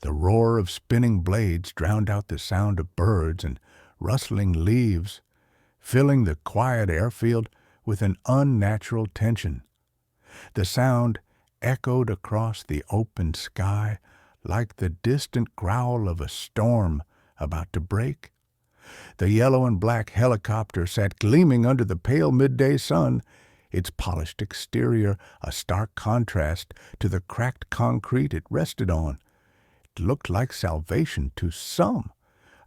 The roar of spinning blades drowned out the sound of birds and rustling leaves, filling the quiet airfield with an unnatural tension. The sound echoed across the open sky like the distant growl of a storm about to break. The yellow and black helicopter sat gleaming under the pale midday sun, its polished exterior a stark contrast to the cracked concrete it rested on. It looked like salvation to some,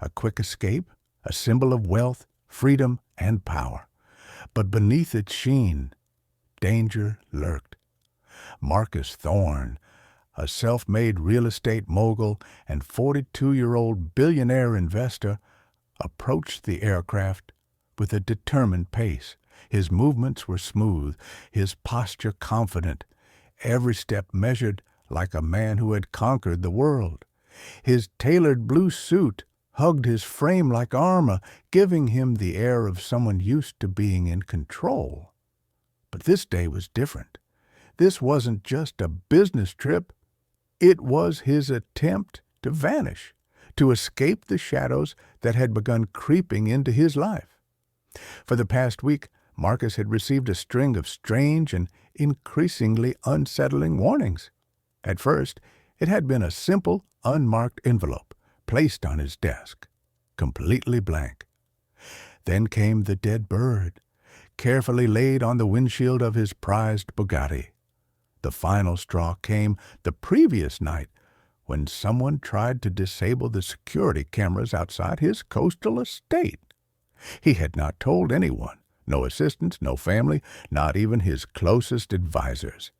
a quick escape, a symbol of wealth, freedom, and power. But beneath its sheen, danger lurked. Marcus Thorne, a self-made real estate mogul and 42-year-old billionaire investor, approached the aircraft with a determined pace. His movements were smooth, his posture confident, every step measured like a man who had conquered the world. His tailored blue suit hugged his frame like armor, giving him the air of someone used to being in control. But this day was different. This wasn't just a business trip. It was his attempt to vanish, to escape the shadows that had begun creeping into his life. For the past week, Marcus had received a string of strange and increasingly unsettling warnings. At first, it had been a simple, unmarked envelope placed on his desk, completely blank. Then came the dead bird, carefully laid on the windshield of his prized Bugatti. The final straw came the previous night when someone tried to disable the security cameras outside his coastal estate. He had not told anyone, no assistants, no family, not even his closest advisors.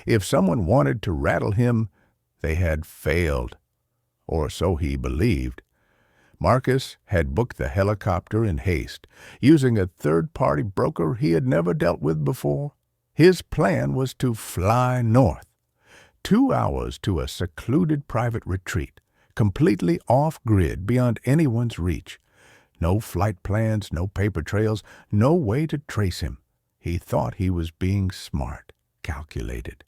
If someone wanted to rattle him, they had failed, or so he believed. Marcus had booked the helicopter in haste, using a third-party broker he had never dealt with before. His plan was to fly north, 2 hours to a secluded private retreat, completely off-grid, beyond anyone's reach. No flight plans, no paper trails, no way to trace him. He thought he was being smart, calculated.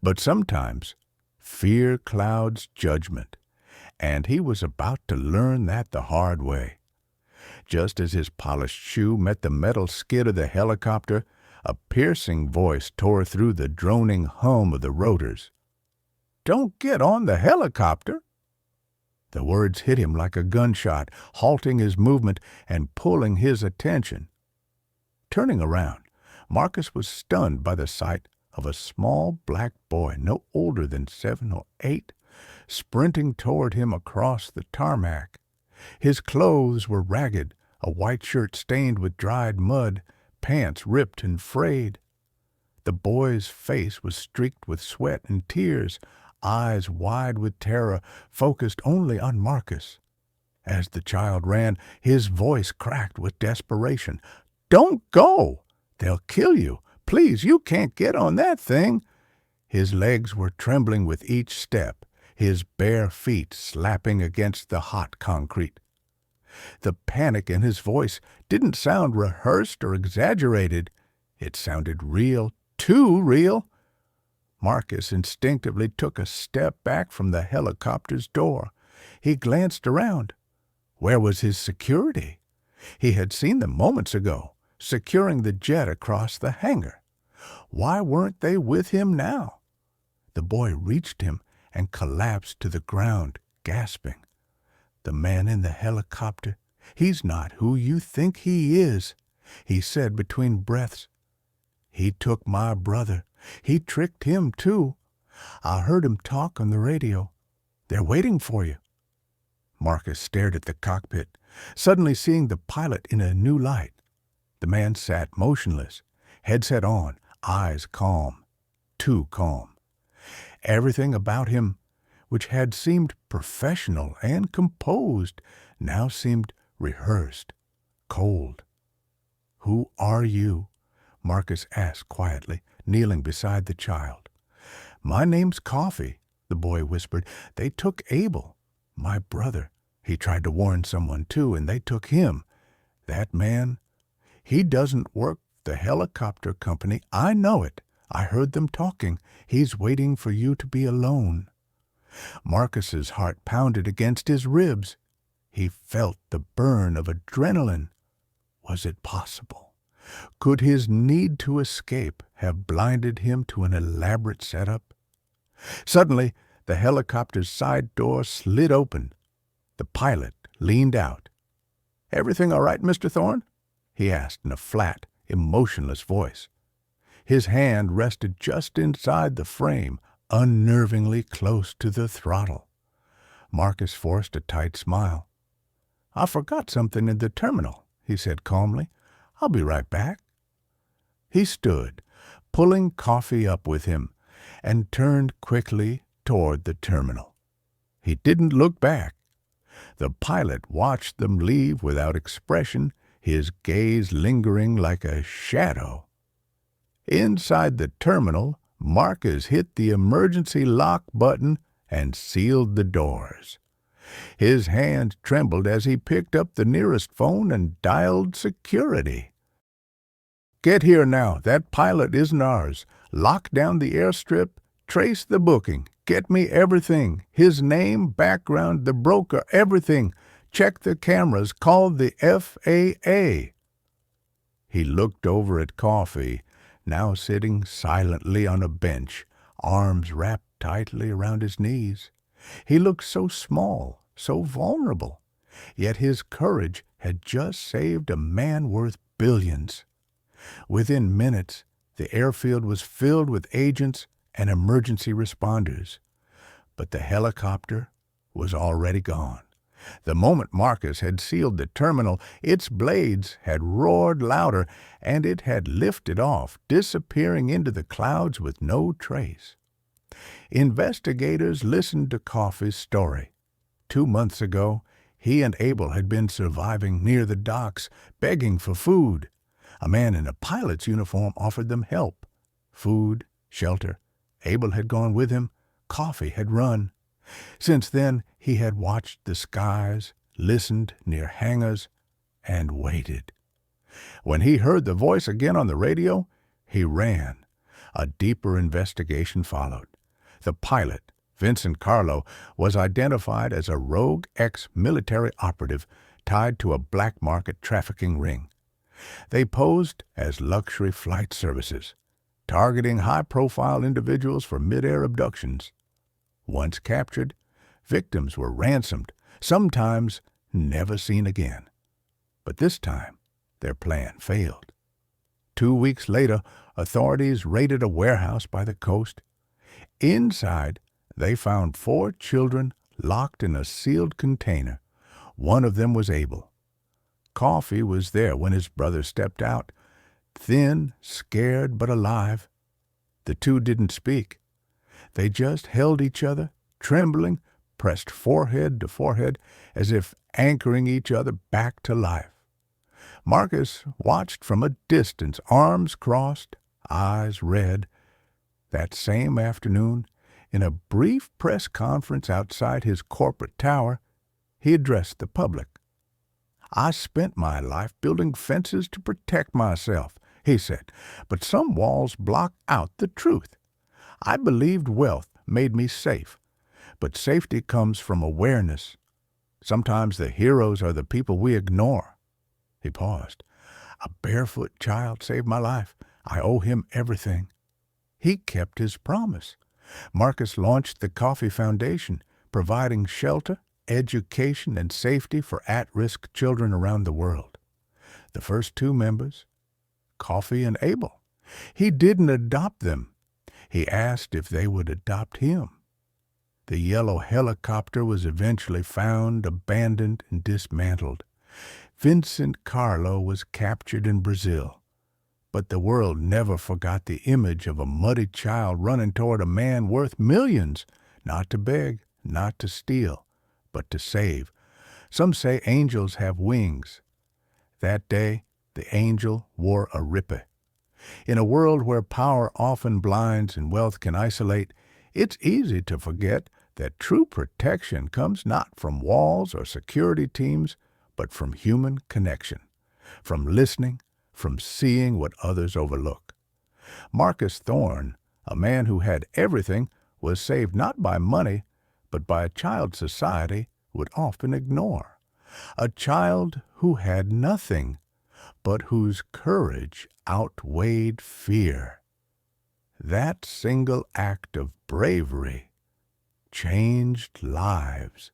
But sometimes fear clouds judgment, and he was about to learn that the hard way. Just as his polished shoe met the metal skid of the helicopter, a piercing voice tore through the droning hum of the rotors. "Don't get on the helicopter!" The words hit him like a gunshot, halting his movement and pulling his attention. Turning around, Marcus was stunned by the sight of a small black boy, no older than 7 or 8, sprinting toward him across the tarmac. His clothes were ragged, a white shirt stained with dried mud, pants ripped and frayed. The boy's face was streaked with sweat and tears, eyes wide with terror, focused only on Marcus. As the child ran, his voice cracked with desperation. "Don't go! They'll kill you! Please, you can't get on that thing!" His legs were trembling with each step, his bare feet slapping against the hot concrete. The panic in his voice didn't sound rehearsed or exaggerated. It sounded real, too real. Marcus instinctively took a step back from the helicopter's door. He glanced around. Where was his security? He had seen them moments ago, securing the jet across the hangar. Why weren't they with him now? The boy reached him and collapsed to the ground, gasping. "The man in the helicopter, he's not who you think he is," he said between breaths. "He took my brother. He tricked him, too. I heard him talk on the radio. They're waiting for you." Marcus stared at the cockpit, suddenly seeing the pilot in a new light. The man sat motionless, headset on, eyes calm, too calm. Everything about him, which had seemed professional and composed, now seemed rehearsed, cold. "Who are you?" Marcus asked quietly, kneeling beside the child. "My name's Coffee," the boy whispered. "They took Abel, my brother. He tried to warn someone, too, and they took him. That man, he doesn't work the helicopter company. I know it. I heard them talking. He's waiting for you to be alone." Marcus's heart pounded against his ribs. He felt the burn of adrenaline. Was it possible? Could his need to escape have blinded him to an elaborate setup? Suddenly, the helicopter's side door slid open. The pilot leaned out. "Everything all right, Mr. Thorne?" he asked in a flat, emotionless voice. His hand rested just inside the frame, unnervingly close to the throttle. Marcus forced a tight smile. "I forgot something in the terminal," he said calmly. "I'll be right back." He stood, pulling Coffee up with him, and turned quickly toward the terminal. He didn't look back. The pilot watched them leave without expression, his gaze lingering like a shadow. Inside the terminal, Marcus hit the emergency lock button and sealed the doors. His hand trembled as he picked up the nearest phone and dialed security. "Get here now. That pilot isn't ours. Lock down the airstrip. Trace the booking. Get me everything. His name, background, the broker, everything. Check the cameras. Call the FAA." He looked over at Coffee, now sitting silently on a bench, arms wrapped tightly around his knees. He looked so small, so vulnerable, yet his courage had just saved a man worth billions. Within minutes, the airfield was filled with agents and emergency responders. But the helicopter was already gone. The moment Marcus had sealed the terminal, its blades had roared louder, and it had lifted off, disappearing into the clouds with no trace. Investigators listened to Coffee's story. 2 months ago, he and Abel had been surviving near the docks, begging for food. A man in a pilot's uniform offered them help. Food, shelter. Abel had gone with him. Coffee had run. Since then, he had watched the skies, listened near hangars, and waited. When he heard the voice again on the radio, he ran. A deeper investigation followed. The pilot, Vincent Carlo, was identified as a rogue ex-military operative tied to a black market trafficking ring. They posed as luxury flight services, targeting high-profile individuals for mid-air abductions. Once captured, victims were ransomed, sometimes never seen again. But this time, their plan failed. 2 weeks later, authorities raided a warehouse by the coast. Inside, they found 4 children locked in a sealed container. One of them was Abel. Coffee was there when his brother stepped out, thin, scared, but alive. The two didn't speak. They just held each other, trembling, pressed forehead to forehead, as if anchoring each other back to life. Marcus watched from a distance, arms crossed, eyes red. That same afternoon, in a brief press conference outside his corporate tower, he addressed the public. "I spent my life building fences to protect myself," he said, "but some walls block out the truth. I believed wealth made me safe, but safety comes from awareness. Sometimes the heroes are the people we ignore." He paused. "A barefoot child saved my life. I owe him everything." He kept his promise. Marcus launched the Coffee Foundation, providing shelter, education, and safety for at-risk children around the world. The first 2 members, Coffee and Abel. He didn't adopt them. He asked if they would adopt him. The yellow helicopter was eventually found, abandoned, and dismantled. Vincent Carlo was captured in Brazil. But the world never forgot the image of a muddy child running toward a man worth millions, not to beg, not to steal, but to save. Some say angels have wings. That day, the angel wore a rippé. In a world where power often blinds and wealth can isolate, it's easy to forget that true protection comes not from walls or security teams, but from human connection, from listening, from seeing what others overlook. Marcus Thorne, a man who had everything, was saved not by money, but by a child society would often ignore. A child who had nothing, but whose courage outweighed fear. That single act of bravery changed lives.